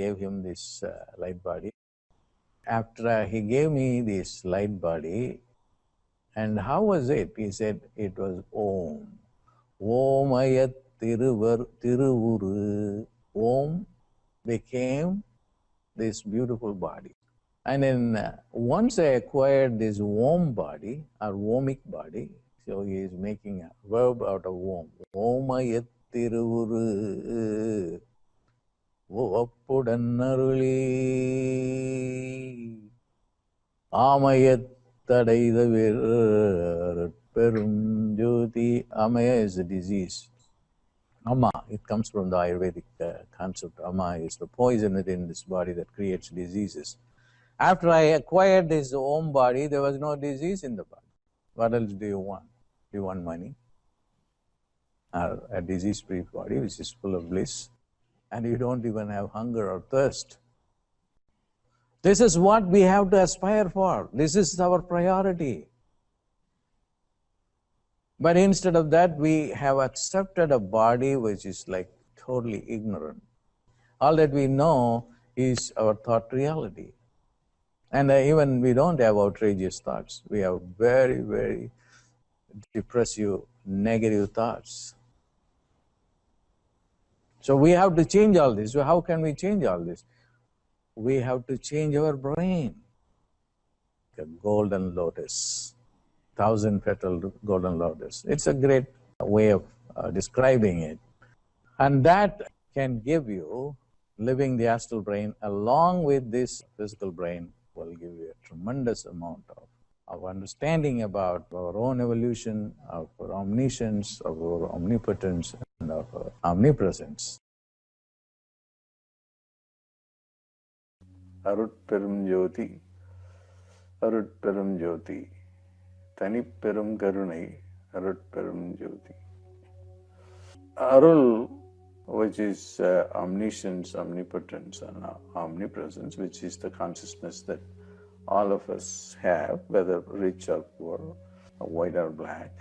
gave him this light body. After he gave me this light body, and how was it? He said it was Om. 𝗖𝗲𝗶𝗹𝗹𝗶. Om became this beautiful body. And then once I acquired this Om body, or Omic body, so he is making a verb out of Om. 𝗖𝗲𝗶𝗹𝗹𝗶. 𝗖𝗲𝗶𝗹𝗹𝗶. Amaya is a disease. Ama, it comes from the Ayurvedic concept. Ama is the poison within this body that creates diseases. After I acquired this Om body, there was no disease in the body. What else do you want? Do you want money? Or a disease-free body which is full of bliss? And you don't even have hunger or thirst. This is what we have to aspire for. This is our priority. But instead of that, we have accepted a body which is like totally ignorant. All that we know is our thought reality. And even we don't have outrageous thoughts. We have very, very depressive, negative thoughts. So we have to change all this. So how can we change all this? We have to change our brain. A golden lotus, 1,000-petal golden lotus. It's a great way of describing it. And that can give you, living the astral brain along with this physical brain, will give you a tremendous amount of understanding about our own evolution, of our omniscience, of our omnipotence, and of our omnipresence. 𝗖𝗲𝗶𝗹𝗹𝗶. 𝗖𝗲𝗶𝗹𝗹𝗶. 𝗖𝗲𝗶𝗹𝗹𝗶. 𝗖𝗲𝗶𝗹𝗹𝗶. Arul, which is omniscience, omnipotence, and omnipresence, which is the consciousness that all of us have, whether rich or poor, white or black,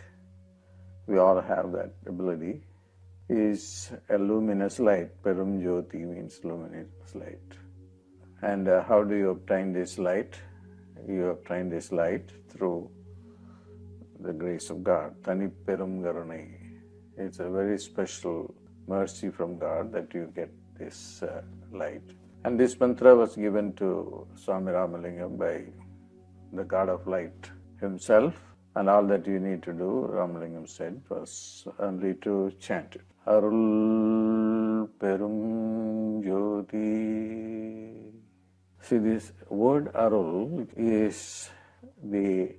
we all have that ability, is a luminous light. Perum Jyoti means luminous light. And how do you obtain this light? You obtain this light through the grace of God. 𝗖𝗲𝗶𝗹𝗹𝗶. It's a very special mercy from God that you get this light. And this mantra was given to Swami Ramalingam by the God of Light himself. And all that you need to do, Ramalingam said, was only to chant it. Arul Perum Jyoti. See, this word Arul is the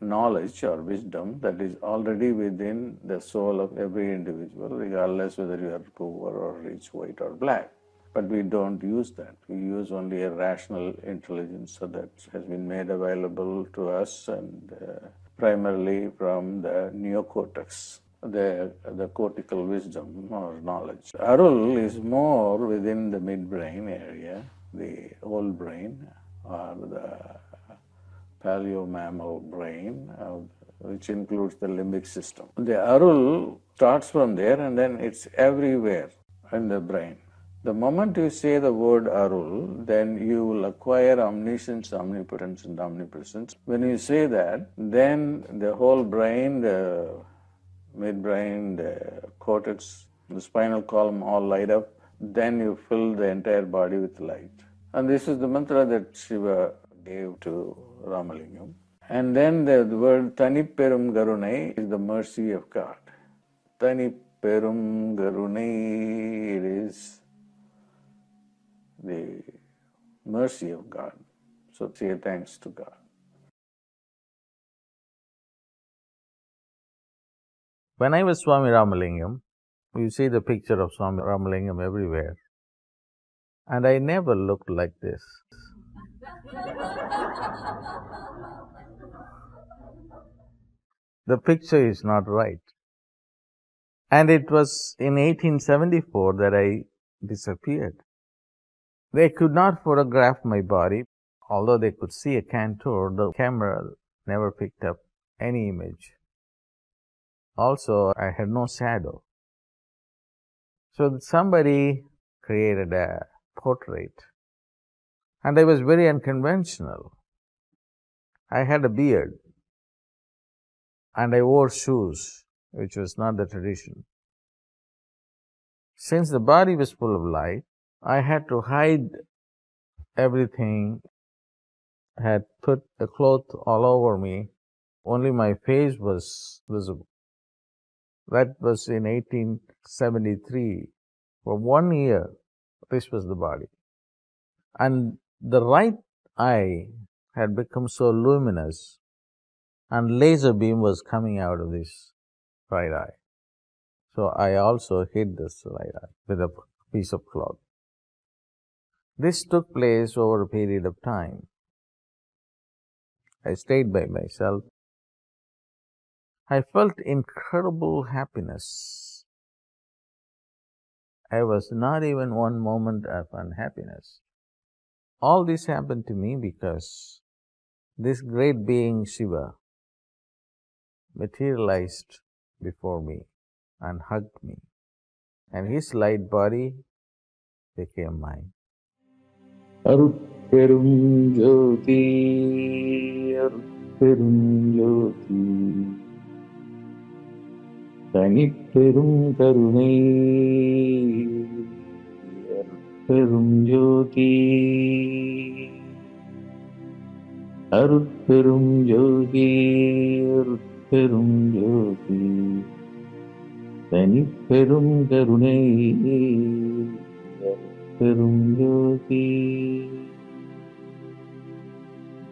knowledge or wisdom that is already within the soul of every individual, regardless whether you are poor or rich, white or black. But we don't use that. We use only a rational intelligence that has been made available to us, and primarily from the neocortex, the cortical wisdom or knowledge. Arul is more within the midbrain area, the old brain, or the paleo-mammal brain, which includes the limbic system. The Arul starts from there and then it's everywhere in the brain. The moment you say the word Arul, then you will acquire omniscience, omnipotence, and omnipresence. When you say that, then the whole brain, the midbrain, the cortex, the spinal column all light up, then you fill the entire body with light. And this is the mantra that Shiva gave to Ramalingam. And then the word 𝗖𝗲𝗹𝗹𝗶𝗃 is the mercy of God. 𝗖𝗲𝗹𝗹𝗶𝗃, it is the mercy of God. So say thanks to God. When I was Swami Ramalingam, you see the picture of Swami Ramalingam everywhere, and I never looked like this. The picture is not right. And it was in 1874 that I disappeared. They could not photograph my body. Although they could see a contour, the camera never picked up any image. Also, I had no shadow. So somebody created a portrait, and I was very unconventional. I had a beard, and I wore shoes, which was not the tradition. Since the body was full of light, I had to hide everything. I had put a cloth all over me. Only my face was visible. That was in 1873. For 1 year, this was the body. And the right eye had become so luminous, and laser beam was coming out of this right eye. So I also hid this right eye with a piece of cloth. This took place over a period of time. I stayed by myself. I felt incredible happiness. I was not even one moment of unhappiness. All this happened to me because this great being Shiva materialized before me and hugged me, and his light body became mine. 𝗖𝗲𝗹𝗹𝗶𝗃, 𝗖𝗲𝗹𝗹𝗶𝗃, 𝗖𝗲𝗹𝗹𝗶𝗃.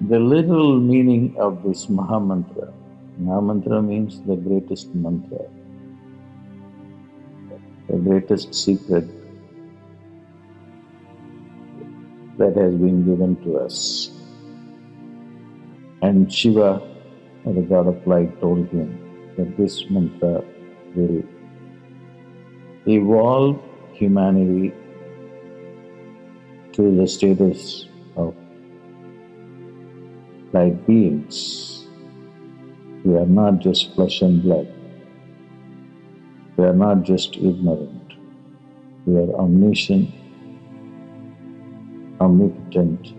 The literal meaning of this Mahamantra, Mahamantra means the greatest mantra, the greatest secret that has been given to us. And Shiva, the god of light, told him that this mantra will evolve humanity to the status of light beings. We are not just flesh and blood. We are not just ignorant. We are omniscient, omnipotent,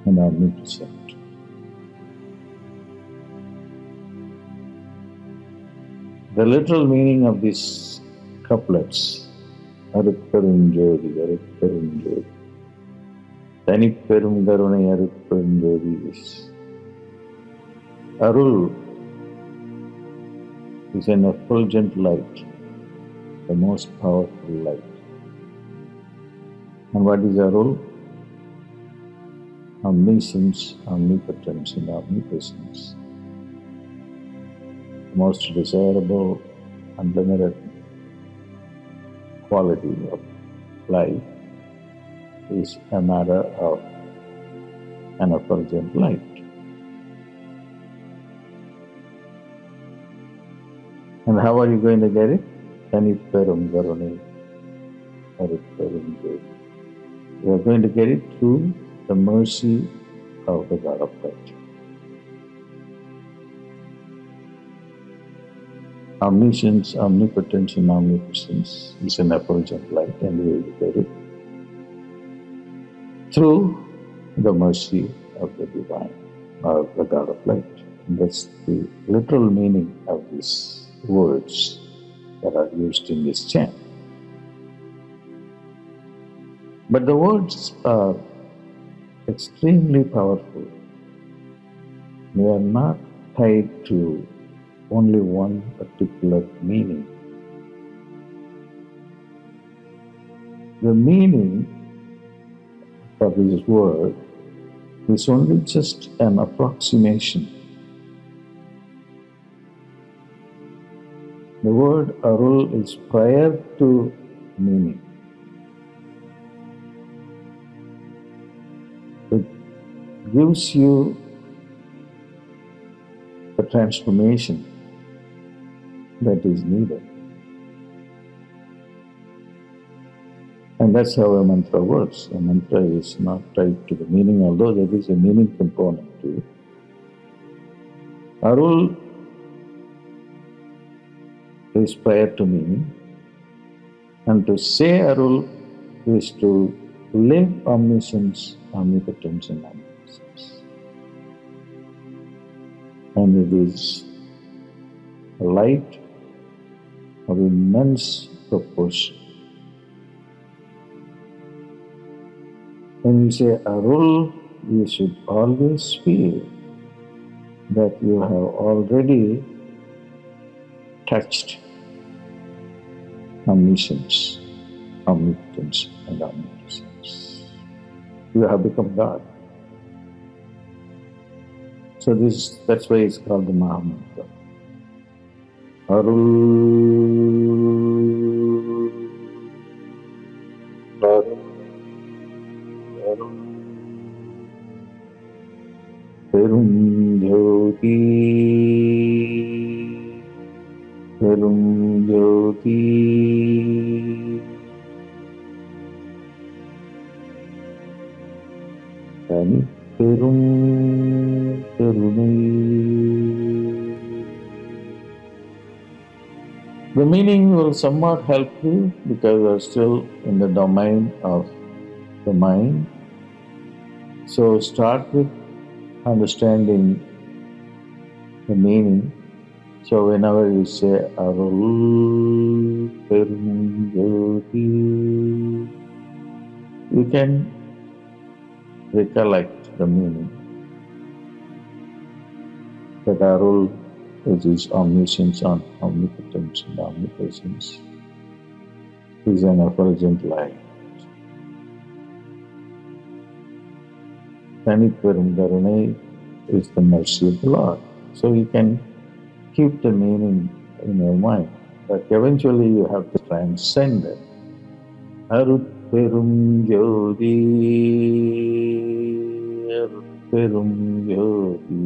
and omnipresent. The literal meaning of these couplets, 𝗖𝗲𝗹𝗹𝗶𝗃, 𝗖𝗲𝗹𝗹𝗶𝗃, 𝗖𝗲𝗹𝗹𝗃, 𝗖𝗲𝗹𝗹𝗃 is Arul is an effulgent light, the most powerful light. And what is Arul? Omniscience, omnipotence, and omnipresence. The most desirable, unlimited quality of life is a matter of an effulgent light. And how are you going to get it? 𝗖𝗲𝗹𝗹𝗃, 𝗖𝗲𝗹𝗹𝗃. You are going to get it through the mercy of the God of light. Omniscience, omnipotence, and omnipresence is an effulgent light, and we will get it through the mercy of the divine, or the God of light. And that's the literal meaning of these words. that are used in this chant. But the words are extremely powerful. They are not tied to only one particular meaning. The meaning for this word is only just an approximation. The word arul is prior to meaning. It gives you the transformation that is needed. And that's how a mantra works. A mantra is not tied to the meaning, although there is a meaning component to it. Arul is prior to meaning, and to say arul is to live omniscience, omnipotence and omnipresence. And it is a light of immense proportion. When you say arul, you should always feel that you have already touched omniscience, omnipotence and omnipresence. You have become God. So that's why it's called the Mahamantra. Arul, Arul, Arul, Perum Jyoti, Perum Jyoti. Tani Perum Karunai. The meaning will somewhat help you because you are still in the domain of the mind. So start with understanding the meaning. So whenever you say Arul Perum Jyoti, you can recollect the meaning. That Arul, which is omniscience, omnipotence and omnipresence, is an effulgent light. Perum Karunai is the mercy of the Lord. So you can keep the meaning in your mind, but eventually you have to transcend it. Arut Perum Jyoti, Arut Perum Jyoti.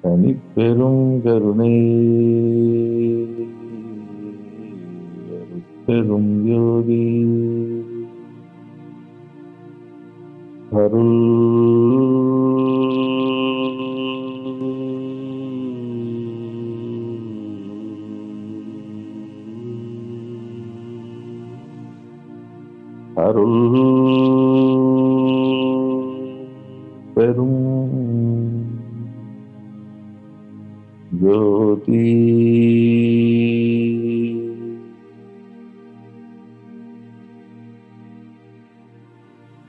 Tani Perum Karunai, Arut Perum Jyoti. Arul, Arul Perum Jyoti.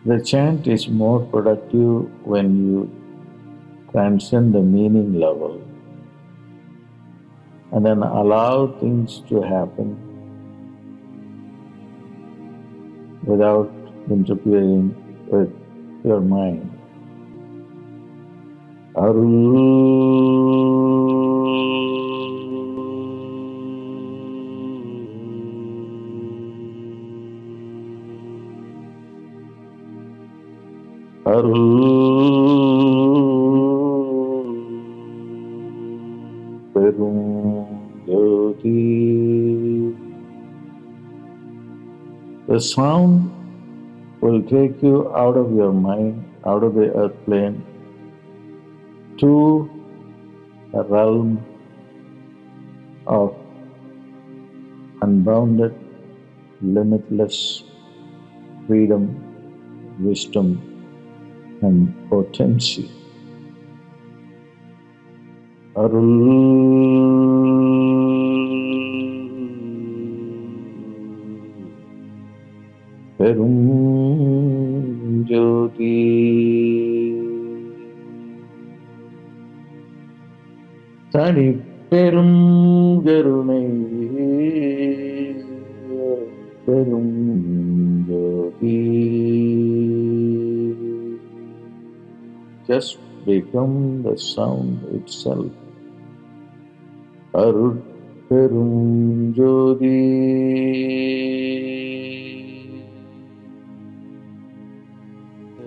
The chant is more productive when you transcend the meaning level and then allow things to happen without interfering with your mind. Arul, Arul Perum Jyoti. The sound will take you out of your mind, out of the earth plane, to a realm of unbounded, limitless freedom, wisdom and potency. அருள் பெரும் ஜோதி தனி பெரும் கருணை பெரும் ஜோதி. Just become the sound itself. அருட்பெரும் ஜோதி.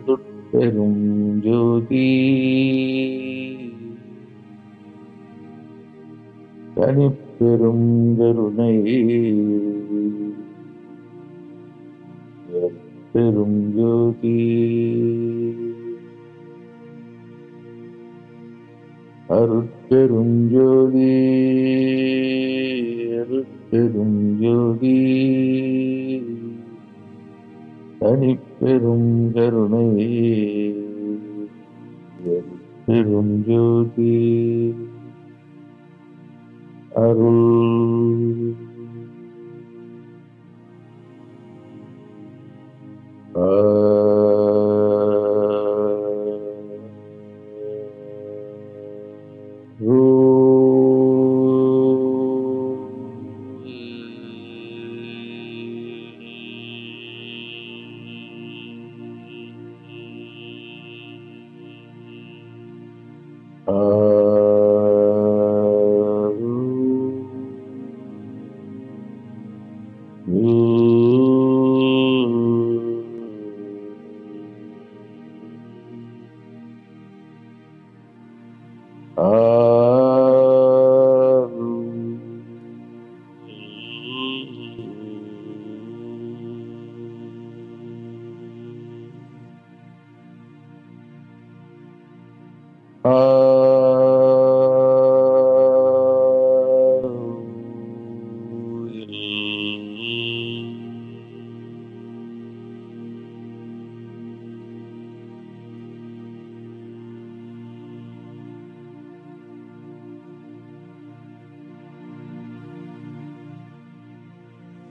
அருட்பெரும் ஜோதி. தனிப்பெரும் கருணை பெரும் ஜோதி. அருட்பெரும் ஜோதி. அருட்பெரும் ஜோதி. தனிப்பெரும் கருணை பெரும் ஜோதி. அருள்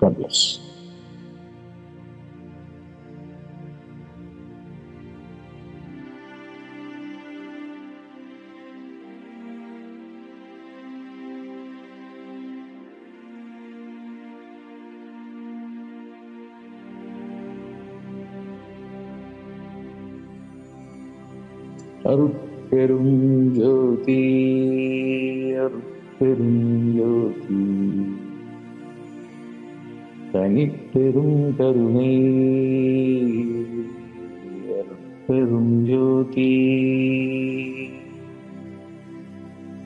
God bless. அருட்பெரும் ஜோதி. அருட்பெரும் ஜோதி. தனிப்பெரும் கருணை அருட்பெரும் ஜோதி.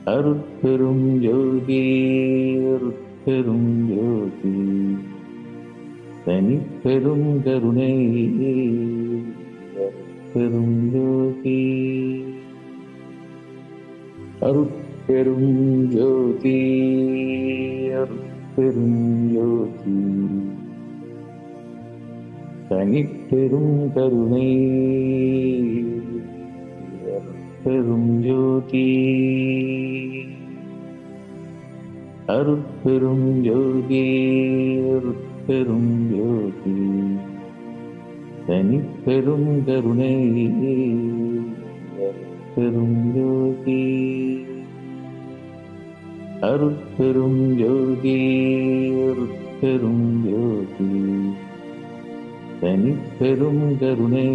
அருட்பெரும் ஜோதி. அருட்பெரும் ஜோதி. தனிப்பெரும் கருணை அருட்பெரும் ஜோதி. அருட்பெரும் ஜோதி. அருட்பெரும் ஜோதி. தனிப்பெரும் கருணை அருட்பெரும் ஜோதி. அருட்பெரும் ஜோதி. அருட்பெரும் ஜோதி. தனிப்பெரும் கருணை அருட்பெரும் ஜோதி. அருட்பெரும் ஜோதி. அருட்பெரும் ஜோதி. தனிப்பெரும் கருணை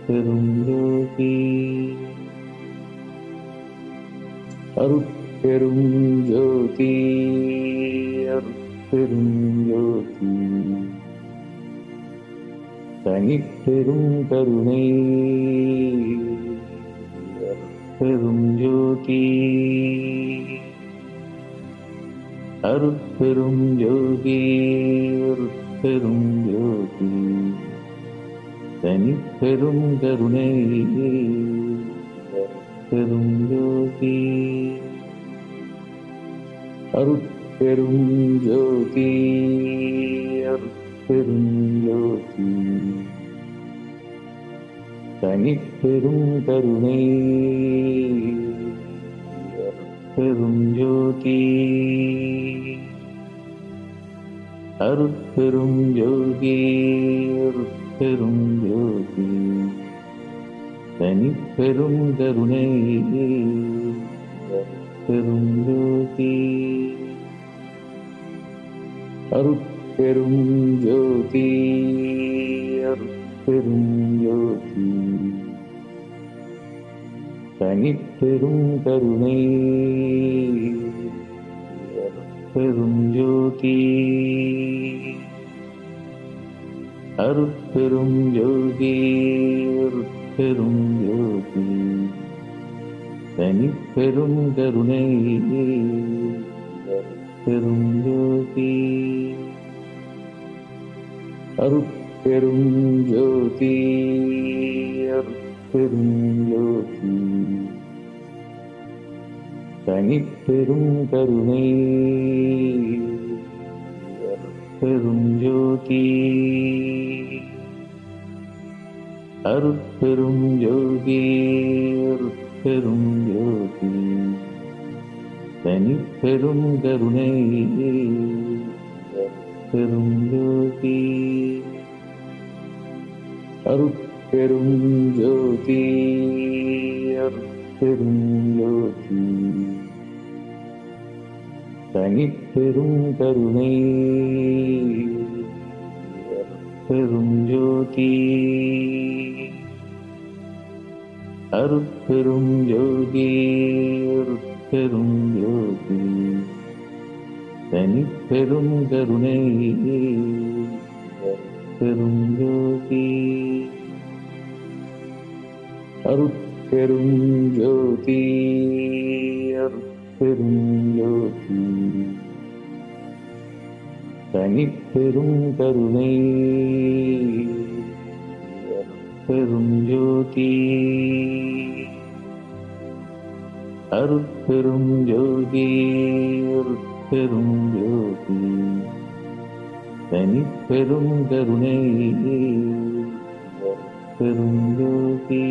அருட்பெரும் ஜோதி. அருட்பெரும் ஜோதி. அருட்பெரும் ஜோதி. தனிப்பெரும் கருணை அருட்பெரும் ஜோதி. அருட்பெரும் ஜோதி. அருட்பெரும் ஜோதி. தனிப்பெரும் கருணை அருட்பெரும் ஜோதி. அருட்பெரும் ஜோதி. அருட்பெரும் ஜோதி. தனிப்பெரும் கருணை பெரும் ஜோதி அருட்பெரும் ஜோதி அருட்பெரும் ஜோதி தனிப்பெரும் கருணை பெரும் ஜோதி அருட்பெரும் ஜோதி அருட்பெரும் ஜோதி தனிப்பெரும் கருணை பெரும் ஜோதி அருட்பெரும் ஜோதி அருட்பெரும் ஜோதி தனிப்பெரும் கருணை பெரும் ஜோதி அருட்பெரும் ஜோதி அருட்பெரும் ஜோதி தனிப்பெரும் கருணை பெரும் ஜோதி அருட்பெரும் ஜோதி அருட்பெரும் ஜோதி தனிப்பெரும் கருணை பெரும் ஜோதி அருட்பெரும் ஜோதி அருட்பெரும் ஜோதி தனிப்பெரும் கருணை பெரும் ஜோதி அருட்பெரும் ஜோதி அருட்பெரும் ஜோதி தனிப்பெரும் கருணை பெரும் ஜோதி அருட்பெரும் ஜோதி அருட்பெரும் ஜோதி தனிப்பெரும் கருணை பெரும் ஜோதி அருட்பெரும் ஜோதி அருட்பெரும் ஜோதி தனிப்பெரும் கருணை பெரும் ஜோதி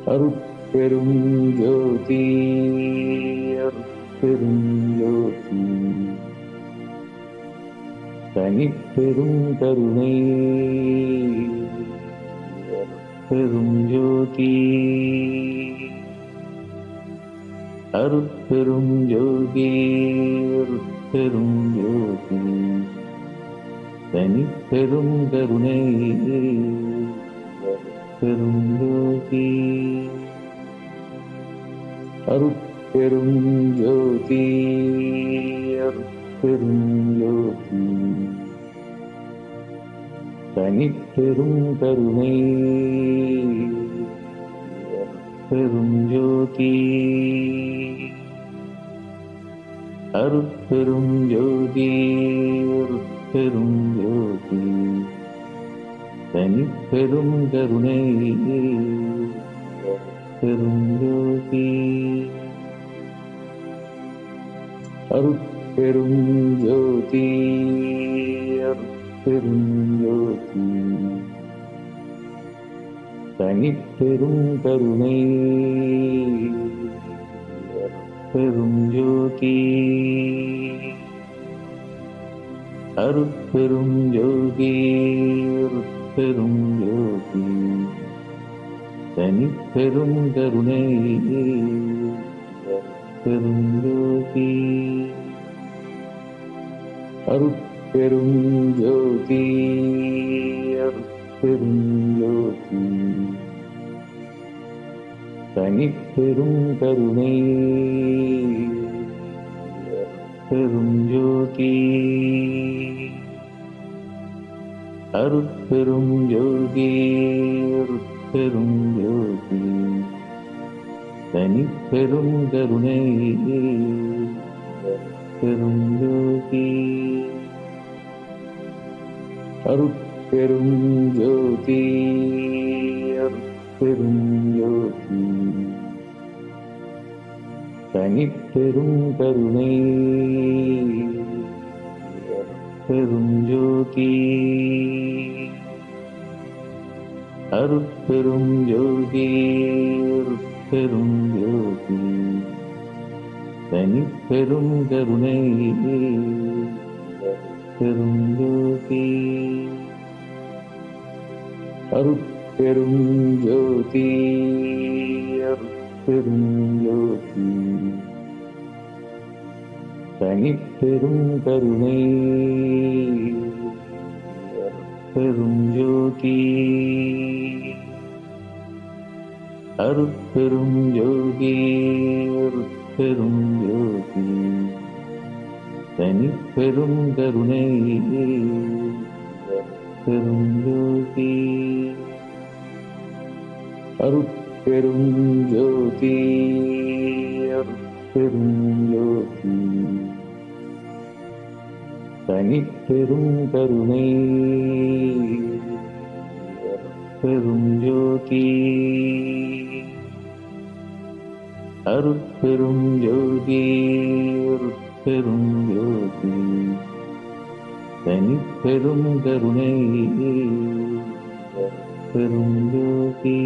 அருட்பெரும் ஜோதி அருட்பெரும் ஜோதி தனிப்பெரும் கருணை பெரும் ஜோதி அருட்பெரும் ஜோதி அருட்பெரும் ஜோதி தனிப்பெரும் கருணை பெரும் ஜோதி அருட்பெரும் ஜோதி அருட்பெரும் ஜோதி தனிப்பெரும் கருணை பெரும் ஜோதி அருட்பெரும் ஜோதி அருட்பெரும் ஜோதி தனிப்பெரும் கருணை பெரும் ஜோதி அருட்பெரும் ஜோதி அருட்பெரும் ஜோதி தனிப்பெரும் கருணை பெரும் ஜோதி அருட்பெரும் ஜோதி அருட்பெரும் ஜோதி தனிப்பெரும் கருணை பெரும் ஜோதி அருட்பெரும் ஜோதி அருட்பெரும் ஜோதி தனிப்பெரும் கருணை பெரும் ஜோதி அருட்பெரும் ஜோதி அருட்பெரும் ஜோதி தனிப்பெரும் கருணை பெரும் ஜோதி அருட்பெரும் ஜோதி அருட்பெரும் ஜோதி தனிப்பெரும் கருணை பெரும் ஜோதி அருட்பெரும் ஜோதி அருட்பெரும் ஜோதி தனிப்பெரும் கருணை அருட்பெரும் ஜோதி அருட்பெரும் ஜோதி அருட்பெரும் ஜோதி தனிப்பெரும் கருணை அருட்பெரும் ஜோதி அருட்பெரும் ஜோதி அருட்பெரும் ஜோதி தனிப்பெரும் கருணை அருட்பெரும் ஜோதி அருட்பெரும் ஜோதி அருட்பெரும் ஜோதி தனிப்பெரும் கருணை அருட்பெரும் ஜோதி அருட்பெரும் ஜோதி அருட்பெரும் ஜோதி தனிப்பெரும் கருணை அருட்பெரும் ஜோதி